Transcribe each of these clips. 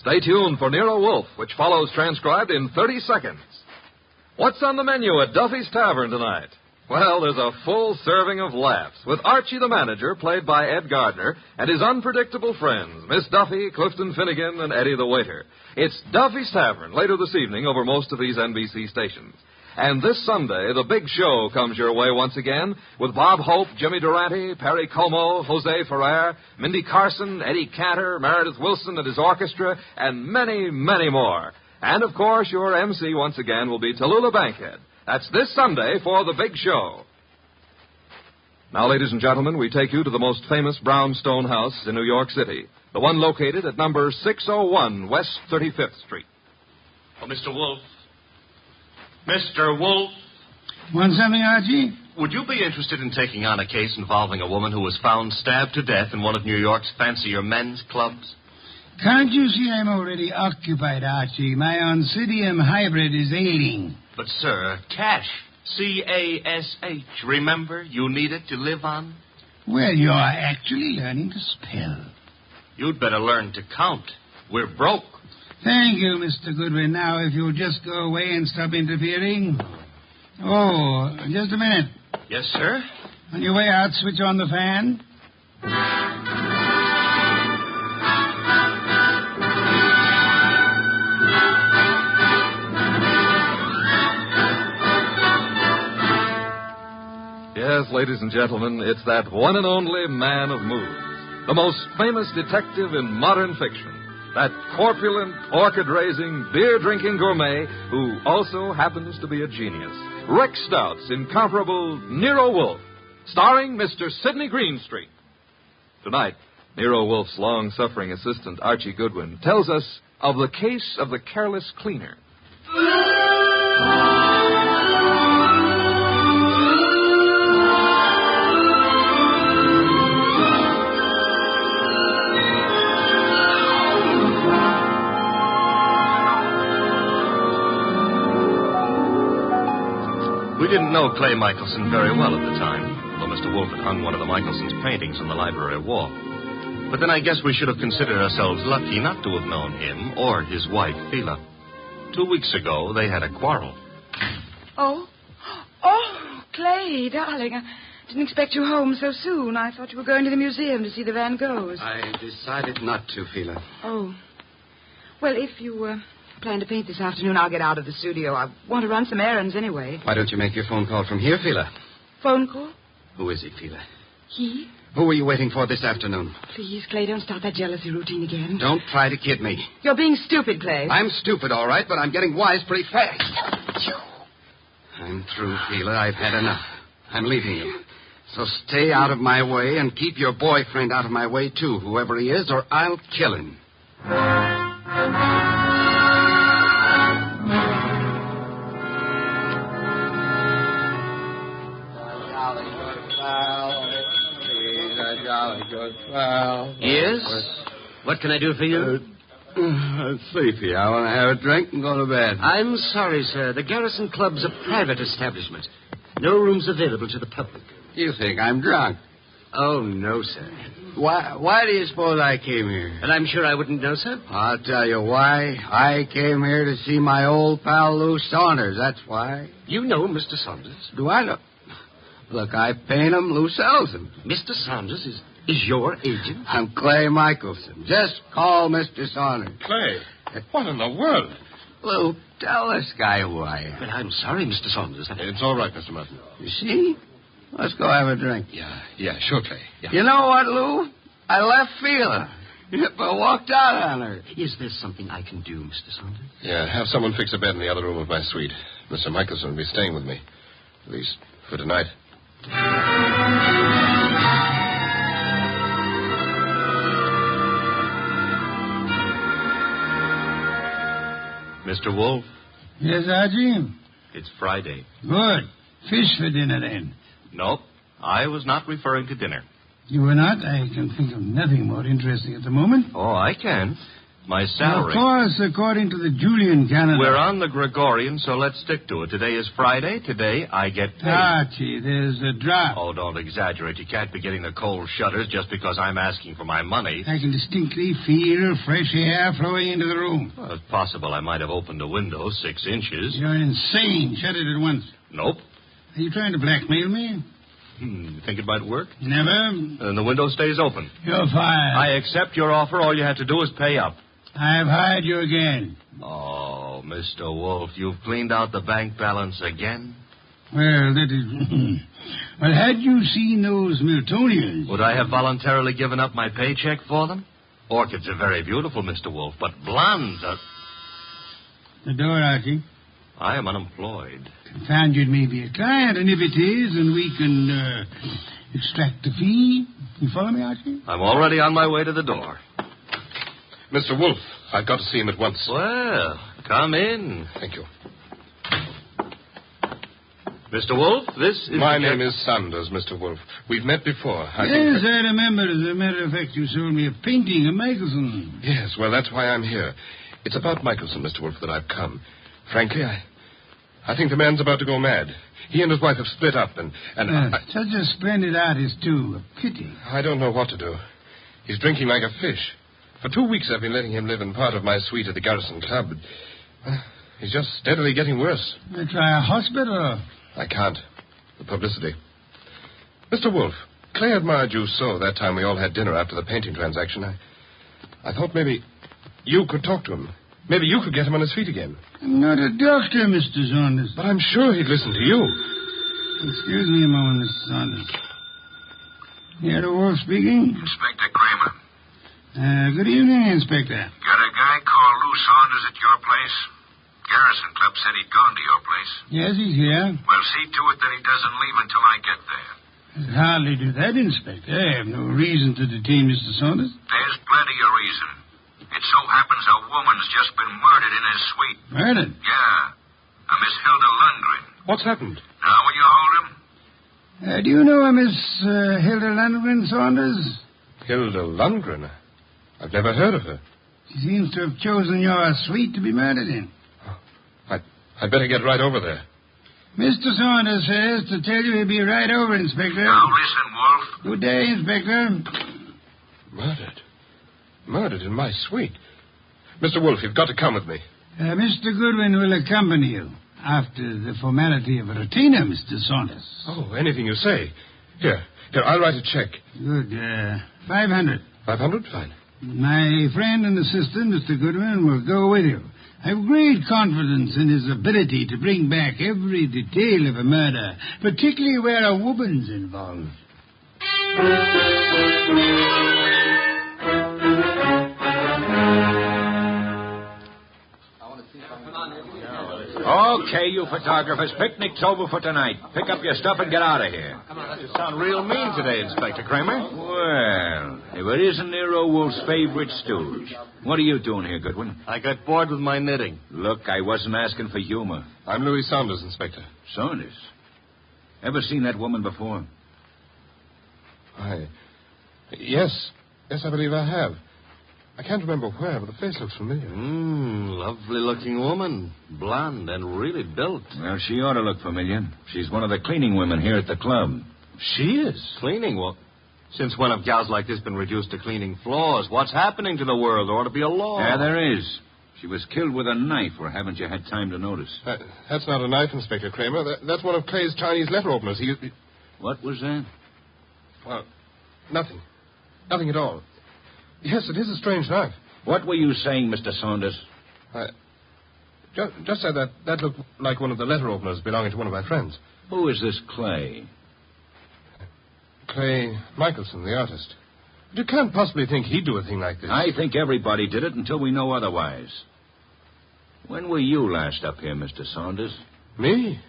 Stay tuned for Nero Wolfe, which follows transcribed in 30 seconds. What's on the menu at Duffy's Tavern tonight? Well, there's a full serving of laughs with Archie the manager, played by Ed Gardner, and his unpredictable friends, Miss Duffy, Clifton Finnegan, and Eddie the waiter. It's Duffy's Tavern later this evening over most of these NBC stations. And this Sunday, the big show comes your way once again with Bob Hope, Jimmy Durante, Perry Como, Jose Ferrer, Mindy Carson, Eddie Cantor, Meredith Wilson and his orchestra, and many, many more. And, of course, your MC once again will be Tallulah Bankhead. That's this Sunday for the big show. Now, ladies and gentlemen, we take you to the most famous brownstone house in New York City, the one located at number 601 West 35th Street. Oh, Mr. Wolfe. Mr. Wolfe. Want something, Archie? Would you be interested in taking on a case involving a woman who was found stabbed to death in one of New York's fancier men's clubs? Can't you see I'm already occupied, Archie? My Oncidium hybrid is ailing. But, sir, cash. C-A-S-H. Remember, you need it to live on? Well, you're actually learning to spell. You'd better learn to count. We're broke. Thank you, Mr. Goodwin. Now, if you'll just go away and stop interfering. Oh, just a minute. Yes, sir? On your way out, switch on the fan. Yes, ladies and gentlemen, it's that one and only man of moods, the most famous detective in modern fiction, that corpulent, orchid-raising, beer-drinking gourmet who also happens to be a genius, Rex Stout's incomparable Nero Wolfe, starring Mr. Sidney Greenstreet. Tonight, Nero Wolfe's long-suffering assistant, Archie Goodwin, tells us of the case of the careless cleaner. We didn't know Clay Michelson very well at the time, though Mr. Wolfe had hung one of the Michelson's paintings on the library wall. But then I guess we should have considered ourselves lucky not to have known him or his wife, Phila. 2 weeks ago, they had a quarrel. Oh, Clay, darling, I didn't expect you home so soon. I thought you were going to the museum to see the Van Goghs. I decided not to, Phila. Oh. Well, if you plan to paint this afternoon, I'll get out of the studio. I want to run some errands anyway. Why don't you make your phone call from here, Phila? Phone call? Who is he, Phila? He? Who are you waiting for this afternoon? Please, Clay, don't start that jealousy routine again. Don't try to kid me. You're being stupid, Clay. I'm stupid, all right, but I'm getting wise pretty fast. I'm through, Phila. I've had enough. I'm leaving you. So stay out of my way and keep your boyfriend out of my way, too, whoever he is, or I'll kill him. Yes? What can I do for you? I'm sleepy. I want to have a drink and go to bed. I'm sorry, sir. The Garrison Club's a private establishment. No rooms available to the public. You think I'm drunk? Oh, no, sir. Why do you suppose I came here? And I'm sure I wouldn't know, sir. I'll tell you why. I came here to see my old pal Lou Saunders. That's why. You know Mr. Saunders. Do I know? Look, I paint him. Lou sells him. Mr. Saunders is your agent? I'm Clay Michelson. Just call Mr. Saunders. Clay, what in the world? Lou, tell this guy who I am. But I'm sorry, Mr. Saunders. It's all right, Mr. Martin. You see? Let's go have a drink. Yeah, sure, Clay. Yeah. You know what, Lou? I left Phila. I walked out on her. Is there something I can do, Mr. Saunders? Yeah, have someone fix a bed in the other room of my suite. Mr. Michelson will be staying with me. At least for tonight. Mr. Wolfe? Yes, Archie? It's Friday. Good. Fish for dinner, then. Nope. I was not referring to dinner. You were not? I can think of nothing more interesting at the moment. Oh, I can. My salary. Of course, according to the Julian calendar. We're on the Gregorian, so let's stick to it. Today is Friday. Today I get paid. Archie, there's a drop. Oh, don't exaggerate. You can't be getting the cold shutters just because I'm asking for my money. I can distinctly feel fresh air flowing into the room. Well, it's possible I might have opened a window 6 inches. You're insane. Shut it at once. Nope. Are you trying to blackmail me? You think it might work? Never. And the window stays open. You're fired. I accept your offer. All you have to do is pay up. I've hired you again. Oh, Mr. Wolfe, you've cleaned out the bank balance again? Well, that is... Well, had you seen those Miltonians... Would I have voluntarily given up my paycheck for them? Orchids are very beautiful, Mr. Wolfe, but blondes are... The door, Archie. I am unemployed. Found you'd maybe a client, and if it is, and we can extract a fee. You follow me, Archie? I'm already on my way to the door. Mr. Wolfe, I've got to see him at once. Well, come in. Thank you. Mr. Wolfe, this is... My name is Saunders, Mr. Wolfe. We've met before. Yes, I remember. As a matter of fact, you sold me a painting of Michelson. Yes, well, that's why I'm here. It's about Michelson, Mr. Wolfe, that I've come. Frankly, I think the man's about to go mad. He and his wife have split up, and such a splendid artist, too. A pity. I don't know what to do. He's drinking like a fish. For 2 weeks I've been letting him live in part of my suite at the Garrison Club. He's just steadily getting worse. Try a hospital? I can't. The publicity. Mr. Wolfe, Clay admired you so that time we all had dinner after the painting transaction. I thought maybe you could talk to him. Maybe you could get him on his feet again. I'm not a doctor, Mr. Saunders. But I'm sure he'd listen to you. Excuse me a moment, Mr. Saunders. Nero Wolfe speaking. Inspector Kramer. Good evening, Inspector. Got a guy called Lou Saunders at your place? Garrison Club said he'd gone to your place. Yes, he's here. Well, see to it that he doesn't leave until I get there. I'd hardly do that, Inspector. I have no reason to detain Mr. Saunders. There's plenty of reason. It so happens a woman's just been murdered in his suite. Murdered? Yeah. A Miss Hilda Lundgren. What's happened? Now, will you hold him? Do you know a Miss Hilda Lundgren, Saunders? Hilda Lundgren? I've never heard of her. She seems to have chosen your suite to be murdered in. I'd better get right over there. Mr. Saunders says to tell you he'll be right over, Inspector. Now, listen, Wolfe. Good day, Inspector. Murdered? Murdered in my suite? Mr. Wolfe, you've got to come with me. Mr. Goodwin will accompany you after the formality of a retainer, Mr. Saunders. Oh, anything you say. Here, I'll write a check. Good. 500. 500? Fine. My friend and assistant, Mr. Goodwin, will go with you. I have great confidence in his ability to bring back every detail of a murder, particularly where a woman's involved. Okay, you photographers, picnic's over for tonight. Pick up your stuff and get out of here. You sound real mean today, Inspector Kramer. Well, if it isn't Nero Wolfe's favorite stooge. What are you doing here, Goodwin? I got bored with my knitting. Look, I wasn't asking for humor. I'm Louis Saunders, Inspector. Saunders? Ever seen that woman before? Yes, I believe I have. I can't remember where, but the face looks familiar. Lovely-looking woman. Blonde and really built. Well, she ought to look familiar. She's one of the cleaning women here at the club. She is? Cleaning? Well, since when have gals like this been reduced to cleaning floors? What's happening to the world? There ought to be a law. Yeah, there is. She was killed with a knife, or haven't you had time to notice? That's not a knife, Inspector Kramer. That's one of Clay's Chinese letter openers. He... What was that? Well, nothing. Nothing at all. Yes, it is a strange knife. What were you saying, Mr. Saunders? Just said that looked like one of the letter openers belonging to one of my friends. Who is this Clay? Clay Michelson, the artist. But you can't possibly think he'd do a thing like this. I think everybody did it until we know otherwise. When were you last up here, Mr. Saunders? Me?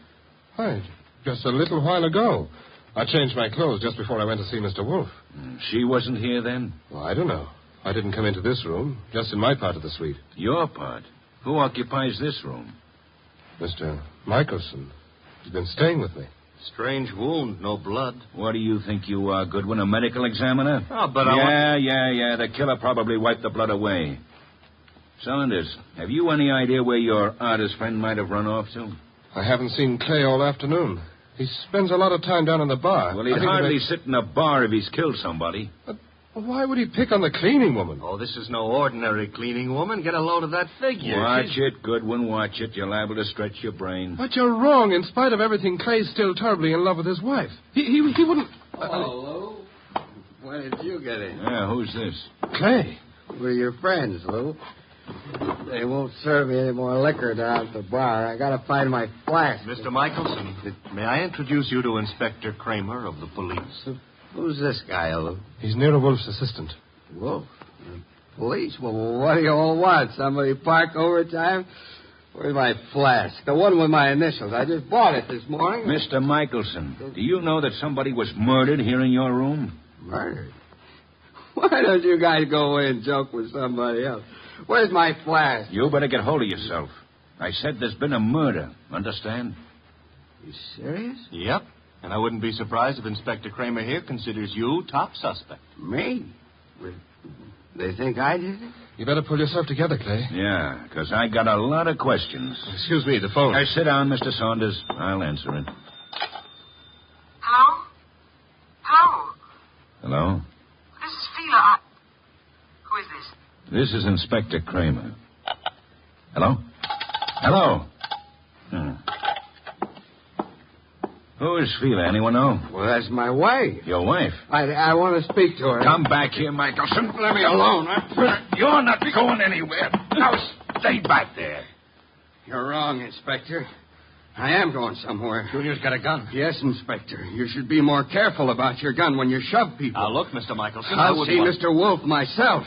Why, just a little while ago. I changed my clothes just before I went to see Mr. Wolfe. She wasn't here then? Well, I don't know. I didn't come into this room, just in my part of the suite. Your part? Who occupies this room? Mr. Michelson. He's been staying with me. Strange wound, no blood. What do you think you are, Goodwin, a medical examiner? Oh, but Yeah, the killer probably wiped the blood away. Saunders, have you any idea where your artist friend might have run off to? I haven't seen Clay all afternoon. He spends a lot of time down in the bar. Well, he'd hardly sit in a bar if he's killed somebody. But why would he pick on the cleaning woman? Oh, this is no ordinary cleaning woman. Get a load of that figure. Watch it, Goodwin, watch it. You're liable to stretch your brain. But you're wrong. In spite of everything, Clay's still terribly in love with his wife. He wouldn't... Hello, Lou. When did you get in? Yeah, who's this? Clay. We're your friends, Lou. They won't serve me any more liquor down at the bar. I gotta find my flask. Mr. Michelson, may I introduce you to Inspector Kramer of the police? Who's this guy, Lou? He's Nero Wolfe's assistant. Wolf? Police? Well, what do you all want? Somebody park overtime? Where's my flask? The one with my initials. I just bought it this morning. Mr. Michelson, do you know that somebody was murdered here in your room? Murdered? Why don't you guys go away and joke with somebody else? Where's my flask? You better get hold of yourself. I said there's been a murder. Understand? You serious? Yep. And I wouldn't be surprised if Inspector Kramer here considers you top suspect. Me? They think I did it? You better pull yourself together, Clay. Yeah, because I got a lot of questions. Excuse me, the phone. Hey, sit down, Mr. Saunders. I'll answer it. Hello? Hello? Hello? This is Fila. Who is this? This is Inspector Kramer. Hello? Hello? Who is Fila? Anyone know? Well, that's my wife. Your wife? I want to speak to her. Come back here, Michelson. Let me alone. You're not going anywhere. Now, stay back there. You're wrong, Inspector. I am going somewhere. Junior's got a gun. Yes, Inspector. You should be more careful about your gun when you shove people. Now, look, Mr. Michelson. I'll see Mr. Wolfe myself.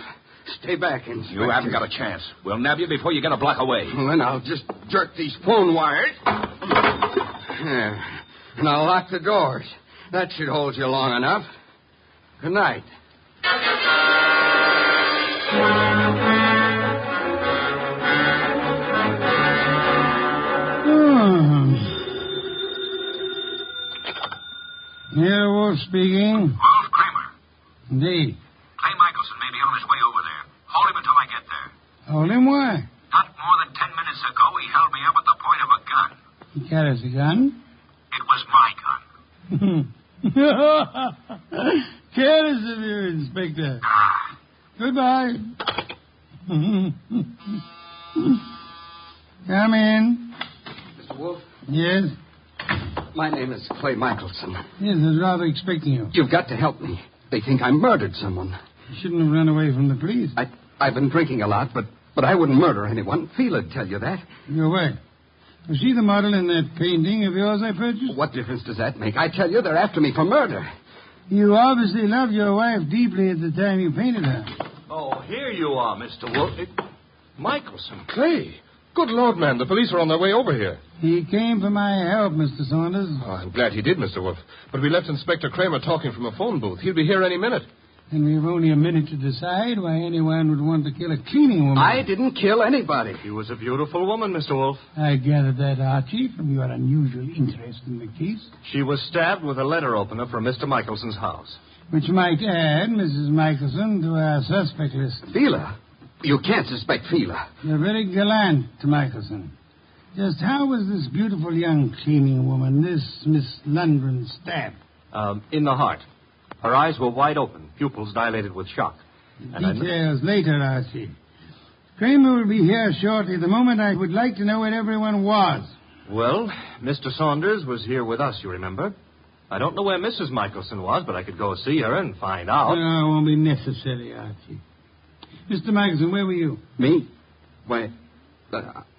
Stay back, Inspector. You haven't got a chance. We'll nab you before you get a block away. Well, then I'll just jerk these phone wires. There. And I'll lock the doors. That should hold you long enough. Good night. Nero Wolfe speaking. Wolf Kramer. Indeed. Clay Michelson may be on his way over there. Hold him until I get there. Hold him, why? Not more than 10 minutes ago, he held me up at the point of a gun. He carries a gun. It was my gun. Careless of you, Inspector. Goodbye. Come in. Mr. Wolfe? Yes? My name is Clay Michelson. Yes, I was rather expecting you. You've got to help me. They think I murdered someone. You shouldn't have run away from the police. I've been drinking a lot, but I wouldn't murder anyone. Fela'd tell you that. Your wife. Was she the model in that painting of yours I purchased? What difference does that make? I tell you, they're after me for murder. You obviously loved your wife deeply at the time you painted her. Oh, here you are, Mr. Wolfe. Michelson. Clay. Good Lord, man. The police are on their way over here. He came for my help, Mr. Saunders. Oh, I'm glad he did, Mr. Wolfe. But we left Inspector Kramer talking from a phone booth. He'll be here any minute. And we've only a minute to decide why anyone would want to kill a cleaning woman. I didn't kill anybody. She was a beautiful woman, Mr. Wolfe. I gathered that, Archie, from your unusual interest in the case. She was stabbed with a letter opener from Mr. Michelson's house. Which might add Mrs. Michelson to our suspect list. Fila? You can't suspect Fila. You're very gallant, Michelson. Just how was this beautiful young cleaning woman, this Miss Lundgren, stabbed? In the heart. Her eyes were wide open, pupils dilated with shock. Details later, Archie. Kramer will be here shortly. The moment I would like to know where everyone was. Well, Mr. Saunders was here with us, you remember? I don't know where Mrs. Michelson was, but I could go see her and find out. No, it won't be necessary, Archie. Mr. Michelson, where were you? Me? Why,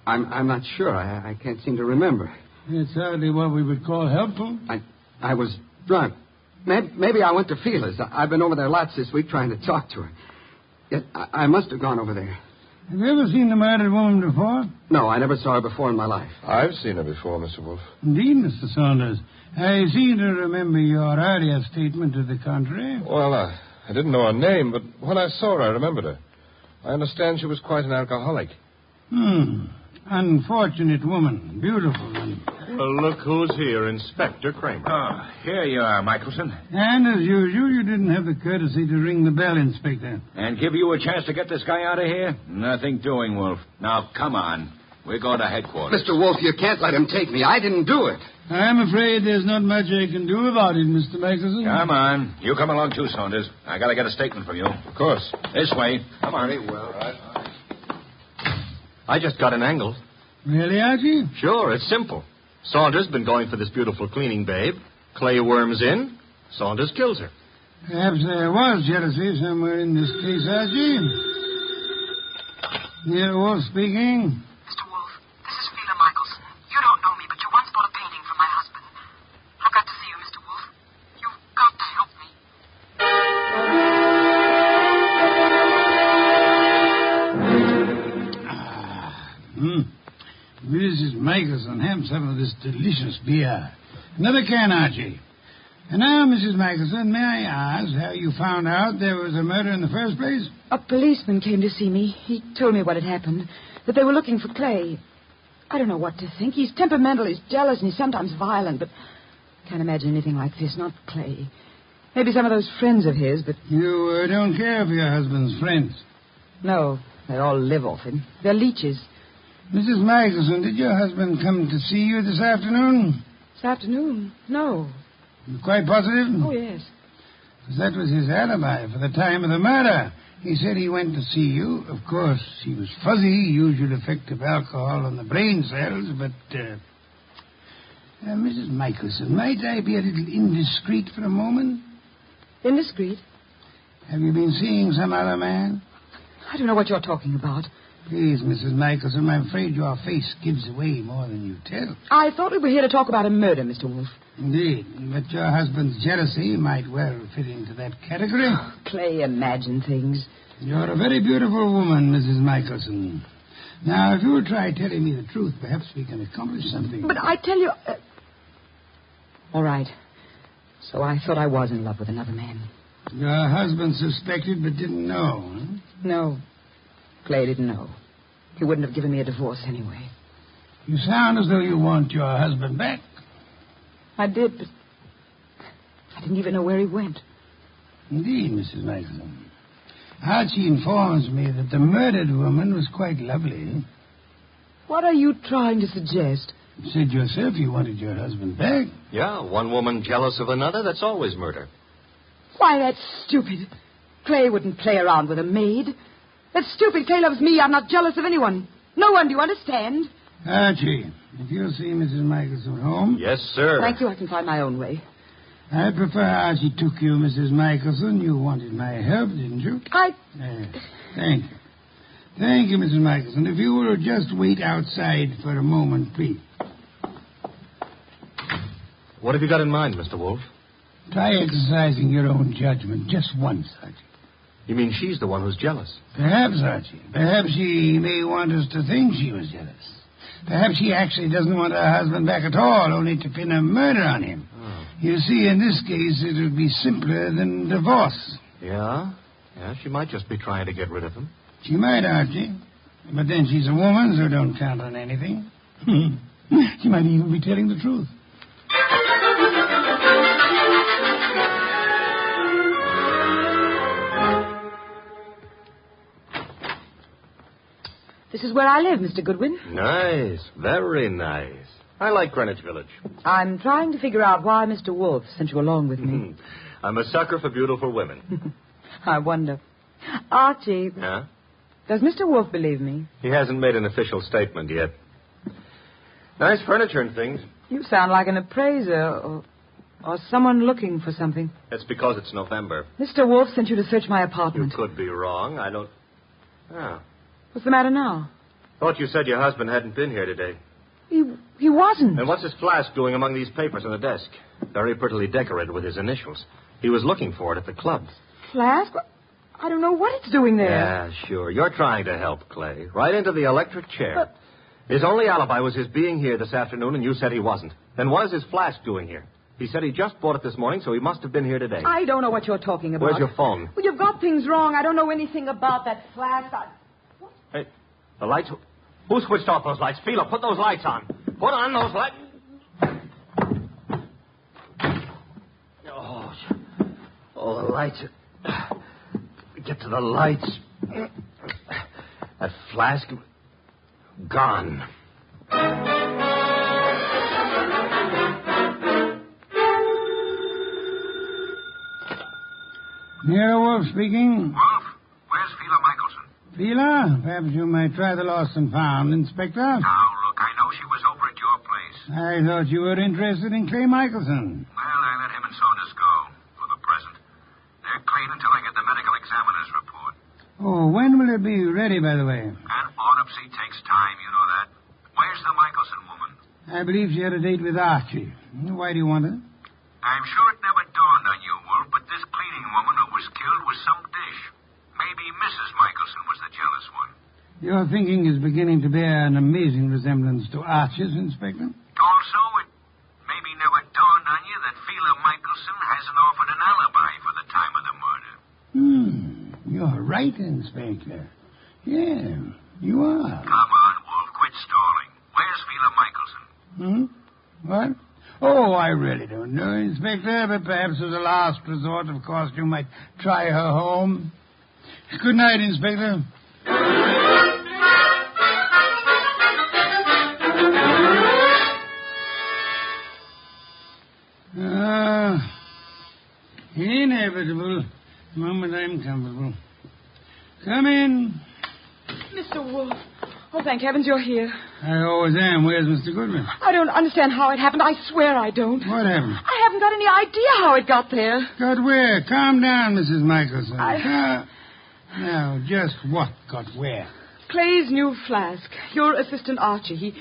I'm not sure. I can't seem to remember. It's hardly what we would call helpful. I was drunk. Maybe I went to Fila's. I've been over there lots this week trying to talk to her. Yet I must have gone over there. Have you ever seen the murdered woman before? No, I never saw her before in my life. I've seen her before, Mr. Wolfe. Indeed, Mr. Saunders. I seem to remember your earlier statement to the contrary. Well, I didn't know her name, but when I saw her, I remembered her. I understand she was quite an alcoholic. Unfortunate woman. Beautiful and Well, look who's here, Inspector Kramer. Oh, here you are, Michelson. And as usual, you didn't have the courtesy to ring the bell, Inspector. And give you a chance to get this guy out of here? Nothing doing, Wolf. Now, come on. We're going to headquarters. Mr. Wolfe, you can't let him take me. I didn't do it. I'm afraid there's not much I can do about it, Mr. Michelson. Come on. You come along too, Saunders. I got to get a statement from you. Of course. This way. Come on. Very well. I just got an angle. Really, Archie? Sure, it's simple. Saunders been going for this beautiful cleaning babe. Clay worms in. Saunders kills her. Perhaps there was jealousy somewhere in this case, Archie. Nero Wolfe speaking. Mr. Wolfe, this is Phila Michelson. You don't know me, but you once bought a painting from my husband. I've got to see you, Mr. Wolfe. You've got to help me. Mrs. Michelson, have some of this delicious beer. Another can, Archie. And now, Mrs. Michelson, may I ask how you found out there was a murder in the first place? A policeman came to see me. He told me what had happened, that they were looking for Clay. I don't know what to think. He's temperamental, he's jealous, and he's sometimes violent, but I can't imagine anything like this, not Clay. Maybe some of those friends of his, but... You don't care for your husband's friends? No, they all live off him. They're leeches. Mrs. Michelson, did your husband come to see you this afternoon? This afternoon? No. You're quite positive? Oh, yes. Because that was his alibi for the time of the murder. He said he went to see you. Of course, he was fuzzy, usual effect of alcohol on the brain cells, but... Mrs. Michelson, might I be a little indiscreet for a moment? Indiscreet? Have you been seeing some other man? I don't know what you're talking about. Please, Mrs. Michelson, I'm afraid your face gives away more than you tell. I thought we were here to talk about a murder, Mr. Wolfe. Indeed, but your husband's jealousy might well fit into that category. Oh, Clay, imagine things. You're a very beautiful woman, Mrs. Michelson. Now, if you'll try telling me the truth, perhaps we can accomplish something. But I tell you... All right. So I thought I was in love with another man. Your husband suspected but didn't know, huh? No. Clay didn't know. He wouldn't have given me a divorce anyway. You sound as though you want your husband back. I did, but I didn't even know where he went. Indeed, Mrs. Michelson. Archie informs me that the murdered woman was quite lovely. What are you trying to suggest? You said yourself you wanted your husband back. Yeah, one woman jealous of another, that's always murder. Why, that's stupid. Clay wouldn't play around with a maid. That's stupid. Clay loves me. I'm not jealous of anyone. No one, do you understand? Archie, if you'll see Mrs. Michelson home... Yes, sir. Thank you. I can find my own way. I prefer Archie took you, Mrs. Michelson. You wanted my help, didn't you? Thank you. Thank you, Mrs. Michelson. If you will just wait outside for a moment, please. What have you got in mind, Mr. Wolfe? Try exercising your own judgment just once, Archie. You mean she's the one who's jealous? Perhaps, Archie. Perhaps she may want us to think she was jealous. Perhaps she actually doesn't want her husband back at all, only to pin a murder on him. Oh. You see, in this case, it would be simpler than divorce. Yeah? Yeah, she might just be trying to get rid of him. She might, Archie. But then she's a woman, so don't count on anything. She might even be telling the truth. This is where I live, Mr. Goodwin. Nice. Very nice. I like Greenwich Village. I'm trying to figure out why Mr. Wolfe sent you along with me. I'm a sucker for beautiful women. I wonder. Archie. Huh? Does Mr. Wolfe believe me? He hasn't made an official statement yet. Nice furniture and things. You sound like an appraiser or someone looking for something. That's because it's November. Mr. Wolfe sent you to search my apartment. You could be wrong. I don't... Oh. What's the matter now? Thought you said your husband hadn't been here today. He wasn't. And what's his flask doing among these papers on the desk? Very prettily decorated with his initials. He was looking for it at the club. Flask? I don't know what it's doing there. Yeah, sure. You're trying to help, Clay. Right into the electric chair. But... His only alibi was his being here this afternoon, and you said he wasn't. Then what is his flask doing here? He said he just bought it this morning, so he must have been here today. I don't know what you're talking about. Where's your phone? Well, you've got things wrong. I don't know anything about that flask. Hey, the lights... Who switched off those lights? Phila, put those lights on. Put on those lights. lights. Get to the lights. That flask... gone. Nero Wolfe speaking. Wolf, where's Fila Michelson? Fila? Perhaps you might try the lost and found, Inspector. Now, look, I know she was over at your place. I thought you were interested in Clay Michelson. Well, I let him and Saunders go, for the present. They're clean until I get the medical examiner's report. Oh, when will it be ready, by the way? An autopsy takes time, you know that. Where's the Michelson woman? I believe she had a date with Archie. Why do you want her? I'm sure it never dawned on you, Wolf, but this cleaning woman who was killed was some dish. Maybe Mrs. Michelson was the jealous one. Your thinking is beginning to bear an amazing resemblance to Archie's, Inspector. Also, it maybe never dawned on you that Fila Michelson hasn't offered an alibi for the time of the murder. You're right, Inspector. Yeah, you are. Come on, Wolf, quit stalling. Where's Fila Michelson? What? Oh, I really don't know, Inspector, but perhaps as a last resort, of course, you might try her home. Good night, Inspector. Inevitable. The moment I'm comfortable. Come in. Mr. Wolfe. Oh, thank heavens you're here. I always am. Where's Mr. Goodwin? I don't understand how it happened. I swear I don't. What happened? I haven't got any idea how it got there. Got where? Calm down, Mrs. Michelson. Now, just what got where? Clay's new flask. Your assistant Archie.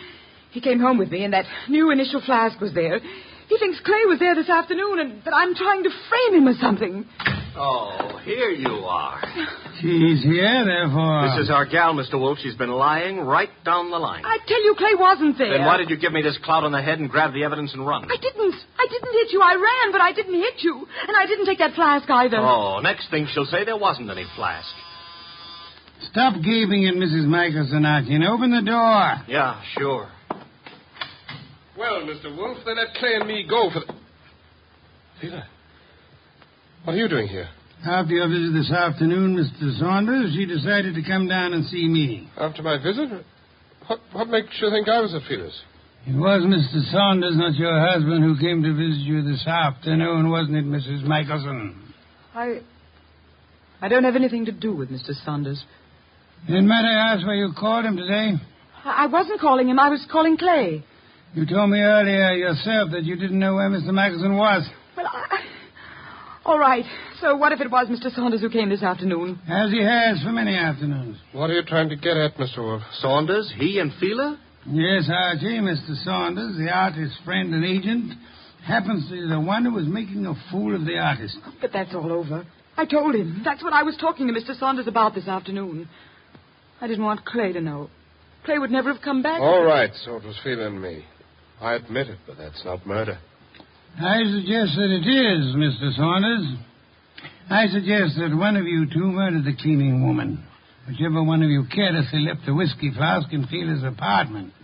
He came home with me, and that new initial flask was there. He thinks Clay was there this afternoon, and that I'm trying to frame him or something. Oh, here you are. She's here, therefore. This is our gal, Mr. Wolfe. She's been lying right down the line. I tell you, Clay wasn't there. Then why did you give me this clout on the head and grab the evidence and run? I didn't hit you. I ran, but I didn't hit you. And I didn't take that flask either. Oh, next thing she'll say there wasn't any flask. Stop gaping at Mrs. Michelson, Archie, and open the door. Yeah, sure. Well, Mr. Wolfe, they let Clay and me go for the... Fila, what are you doing here? After your visit this afternoon, Mr. Saunders, she decided to come down and see me. After my visit? What makes you think I was at Fila's? It was Mr. Saunders, not your husband, who came to visit you this afternoon, wasn't it, Mrs. Michelson? I don't have anything to do with Mr. Saunders. Then might I ask why you called him today? I wasn't calling him. I was calling Clay. You told me earlier yourself that you didn't know where Mr. Michelson was. Well, all right. So what if it was Mr. Saunders who came this afternoon? As he has for many afternoons. What are you trying to get at, Mr. Wolfe? Saunders? He and Fila? Yes, Archie. Mr. Saunders, the artist's friend and agent, happens to be the one who was making a fool of the artist. But that's all over. I told him. That's what I was talking to Mr. Saunders about this afternoon. I didn't want Clay to know. Clay would never have come back. All right, so it was Fila and me. I admit it, but that's not murder. I suggest that it is, Mr. Saunders. I suggest that one of you two murdered the cleaning woman. Whichever one of you carelessly left the whiskey flask in Fila's apartment.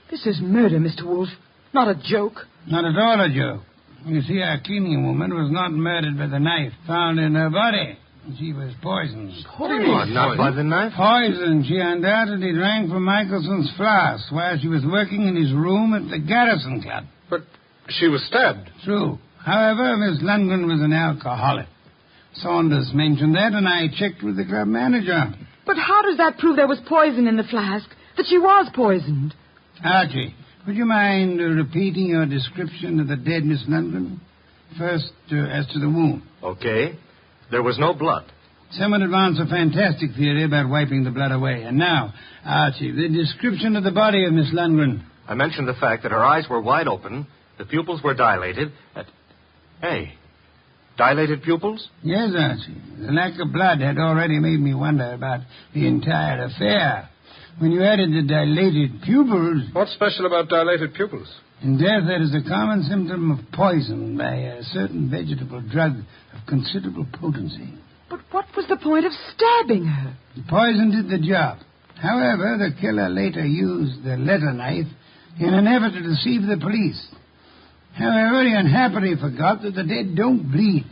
This is murder, Mr. Wolfe. Not a joke. Not at all a joke. You see, our cleaning woman was not murdered by the knife found in her body. She was poisoned. Poisoned? Not by the knife? Poisoned. She undoubtedly drank from Michelson's flask while she was working in his room at the Garrison Club. But she was stabbed. True. However, Miss Lundgren was an alcoholic. Saunders mentioned that, and I checked with the club manager. But how does that prove there was poison in the flask? That she was poisoned? Archie, would you mind repeating your description of the dead Miss Lundgren? First, as to the wound. Okay. There was no blood. Someone advanced a fantastic theory about wiping the blood away. And now, Archie, the description of the body of Miss Lundgren. I mentioned the fact that her eyes were wide open, the pupils were dilated. Hey, dilated pupils? Yes, Archie. The lack of blood had already made me wonder about the entire affair. When you added the dilated pupils... What's special about dilated pupils? In death, that is a common symptom of poison by a certain vegetable drug of considerable potency. But what was the point of stabbing her? The poison did the job. However, the killer later used the letter knife in an effort to deceive the police. However, he unhappily forgot that the dead don't bleed.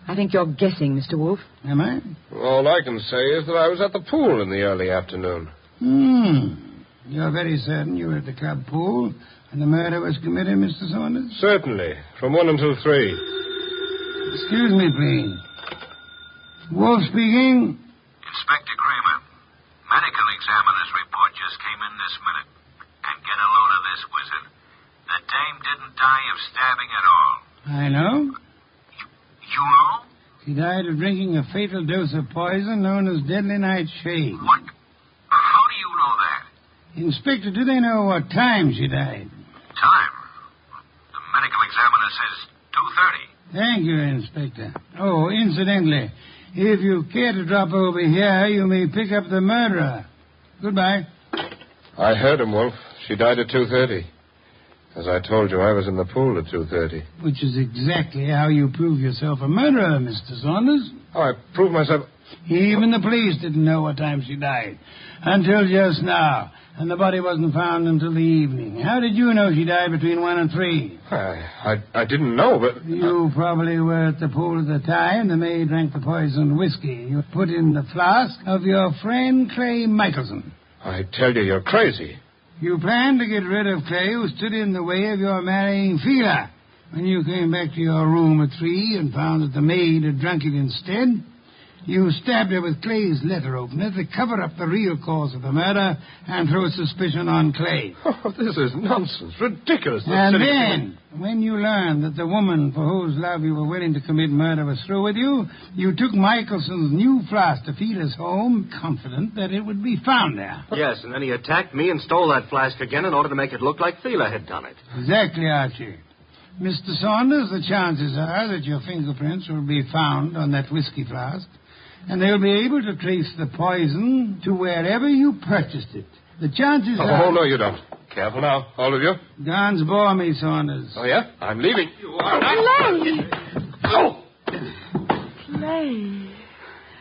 I think you're guessing, Mr. Wolfe. Am I? All I can say is that I was at the pool in the early afternoon. You're very certain you were at the club pool and the murder was committed, Mr. Saunders? Certainly. From 1 until 3. Excuse me, please. Wolfe speaking. Inspector Kramer, medical examiner's report just came in this minute. And get a load of this, Wizard. The dame didn't die of stabbing at all. I know. You know? She died of drinking a fatal dose of poison known as deadly nightshade. What? How do you know that? Inspector, do they know what time she died? Time? The medical examiner says 2:30. Thank you, Inspector. Oh, incidentally, if you care to drop over here, you may pick up the murderer. Goodbye. I heard him, Wolf. She died at 2:30. As I told you, I was in the pool at 2:30. Which is exactly how you prove yourself a murderer, Mr. Saunders. Oh, I proved myself... Even the police didn't know what time she died. Until just now. And the body wasn't found until the evening. How did you know she died between 1 and 3? I didn't know, but... You probably were at the pool at the time. The maid drank the poisoned whiskey you put in the flask of your friend Clay Michelson. I tell you, you're crazy. You planned to get rid of Clay, who stood in the way of your marrying Sheila. When you came back to your room at 3 and found that the maid had drunk it instead, you stabbed her with Clay's letter opener to cover up the real cause of the murder and throw suspicion on Clay. Oh, this is nonsense. Ridiculous. And then, when you learned that the woman for whose love you were willing to commit murder was through with you, you took Michelson's new flask to Sheila's home, confident that it would be found there. Yes, and then he attacked me and stole that flask again in order to make it look like Sheila had done it. Exactly, Archie. Mr. Saunders, the chances are that your fingerprints will be found on that whiskey flask, and they'll be able to trace the poison to wherever you purchased it. The chances are... Oh, no, you don't. Careful now, all of you. Guns bore me, Saunders. Oh, yeah? I'm leaving. You are Clay! Oh! Clay.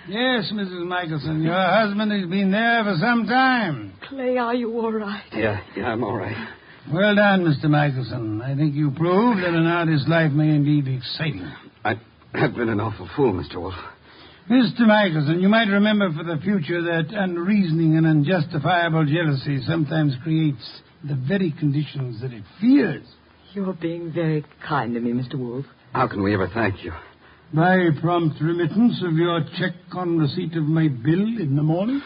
Yes, Mrs. Michelson, your husband has been there for some time. Clay, are you all right? Yeah, I'm all right. Well done, Mr. Michelson. I think you proved that an artist's life may indeed be exciting. I've been an awful fool, Mr. Wolfe. Mr. Michelson, you might remember for the future that unreasoning and unjustifiable jealousy sometimes creates the very conditions that it fears. You're being very kind to me, Mr. Wolfe. How can we ever thank you? By prompt remittance of your check on receipt of my bill in the morning.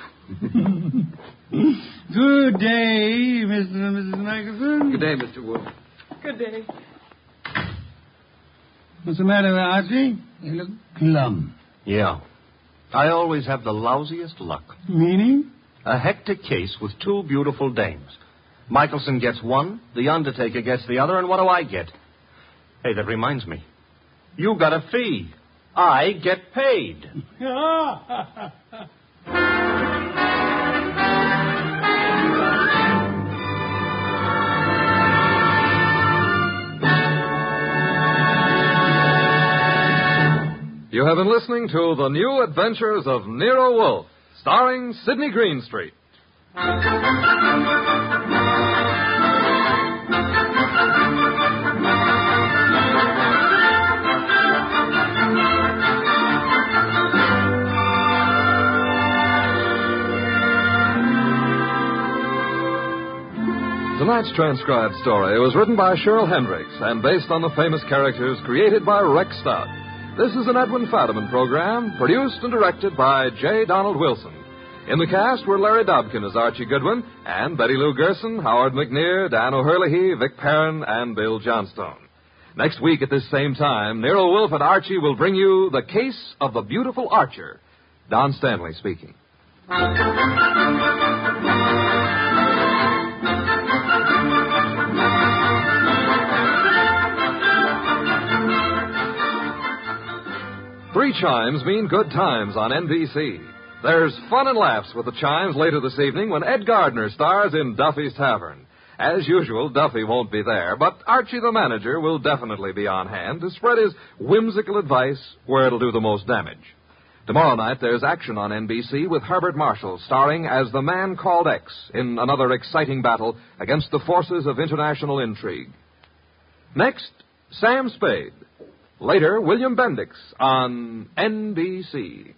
Good day, Mr. and Mrs. Michelson. Good day, Mr. Wolfe. Good day. What's the matter with Archie? You look glum. Yeah. I always have the lousiest luck. Meaning? A hectic case with 2 beautiful dames. Michelson gets one, the undertaker gets the other, and what do I get? Hey, that reminds me. You got a fee. I get paid. You have been listening to The New Adventures of Nero Wolfe, starring Sidney Greenstreet. Tonight's transcribed story was written by Cheryl Hendricks and based on the famous characters created by Rex Stout. This is an Edwin Fadiman program, produced and directed by J. Donald Wilson. In the cast were Larry Dobkin as Archie Goodwin, and Betty Lou Gerson, Howard McNear, Dan O'Hurley, Vic Perrin, and Bill Johnstone. Next week at this same time, Nero Wolfe and Archie will bring you The Case of the Beautiful Archer. Don Stanley speaking. Three chimes mean good times on NBC. There's fun and laughs with the chimes later this evening when Ed Gardner stars in Duffy's Tavern. As usual, Duffy won't be there, but Archie the manager will definitely be on hand to spread his whimsical advice where it'll do the most damage. Tomorrow night, there's action on NBC with Herbert Marshall starring as the Man Called X in another exciting battle against the forces of international intrigue. Next, Sam Spade. Later, William Bendix on NBC.